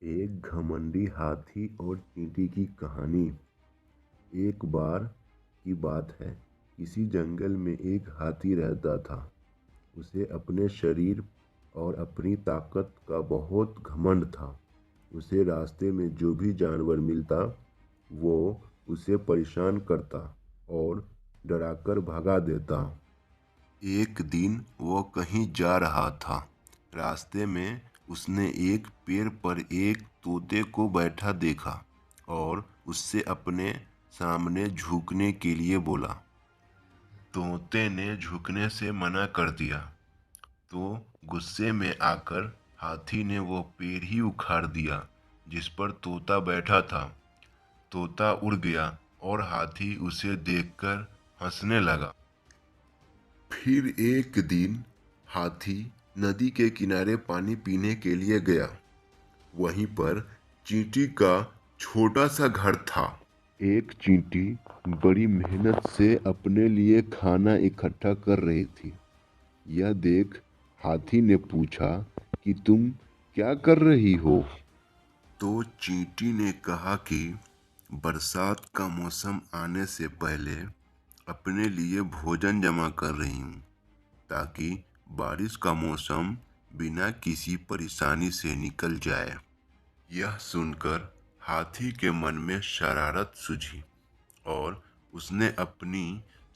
एक घमंडी हाथी और चींटी की कहानी। एक बार की बात है, किसी जंगल में एक हाथी रहता था। उसे अपने शरीर और अपनी ताकत का बहुत घमंड था। उसे रास्ते में जो भी जानवर मिलता वो उसे परेशान करता और डराकर भगा देता। एक दिन वो कहीं जा रहा था। रास्ते में उसने एक पेड़ पर एक तोते को बैठा देखा और उससे अपने सामने झुकने के लिए बोला। तोते ने झुकने से मना कर दिया तो गुस्से में आकर हाथी ने वो पेड़ ही उखाड़ दिया जिस पर तोता बैठा था। तोता उड़ गया और हाथी उसे देखकर हंसने लगा। फिर एक दिन हाथी नदी के किनारे पानी पीने के लिए गया। वहीं पर चींटी का छोटा सा घर था। एक चींटी बड़ी मेहनत से अपने लिए खाना इकट्ठा कर रही थी। यह देख हाथी ने पूछा कि तुम क्या कर रही हो? तो चींटी ने कहा कि बरसात का मौसम आने से पहले अपने लिए भोजन जमा कर रही हूँ ताकि बारिश का मौसम बिना किसी परेशानी से निकल जाए। यह सुनकर हाथी के मन में शरारत सूझी और उसने अपनी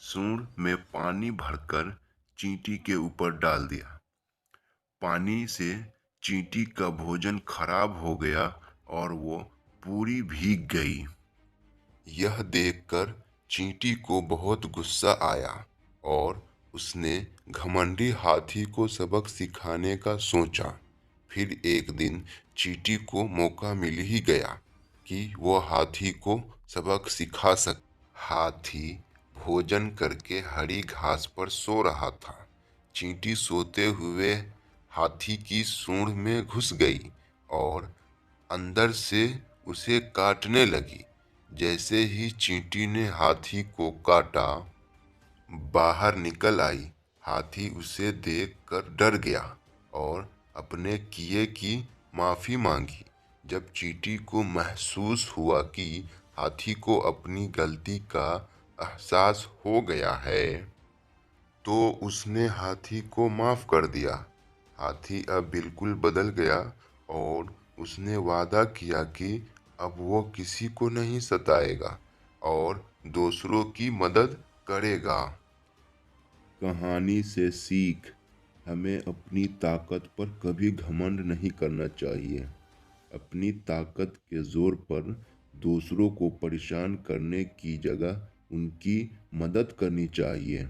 सूंड में पानी भरकर चींटी के ऊपर डाल दिया। पानी से चींटी का भोजन खराब हो गया और वो पूरी भीग गई। यह देखकर चींटी को बहुत गुस्सा आया और उसने घमंडी हाथी को सबक सिखाने का सोचा। फिर एक दिन चींटी को मौका मिल ही गया कि वो हाथी को सबक सिखा सके। हाथी भोजन करके हरी घास पर सो रहा था। चींटी सोते हुए हाथी की सूंड में घुस गई और अंदर से उसे काटने लगी। जैसे ही चींटी ने हाथी को काटा, बाहर निकल आई। हाथी उसे देखकर डर गया और अपने किए की माफी मांगी। जब चींटी को महसूस हुआ कि हाथी को अपनी गलती का एहसास हो गया है, तो उसने हाथी को माफ कर दिया। हाथी अब बिल्कुल बदल गया और उसने वादा किया कि अब वो किसी को नहीं सताएगा और दूसरों की मदद करेगा। कहानी से सीख, हमें अपनी ताकत पर कभी घमंड नहीं करना चाहिए। अपनी ताकत के जोर पर दूसरों को परेशान करने की जगह उनकी मदद करनी चाहिए।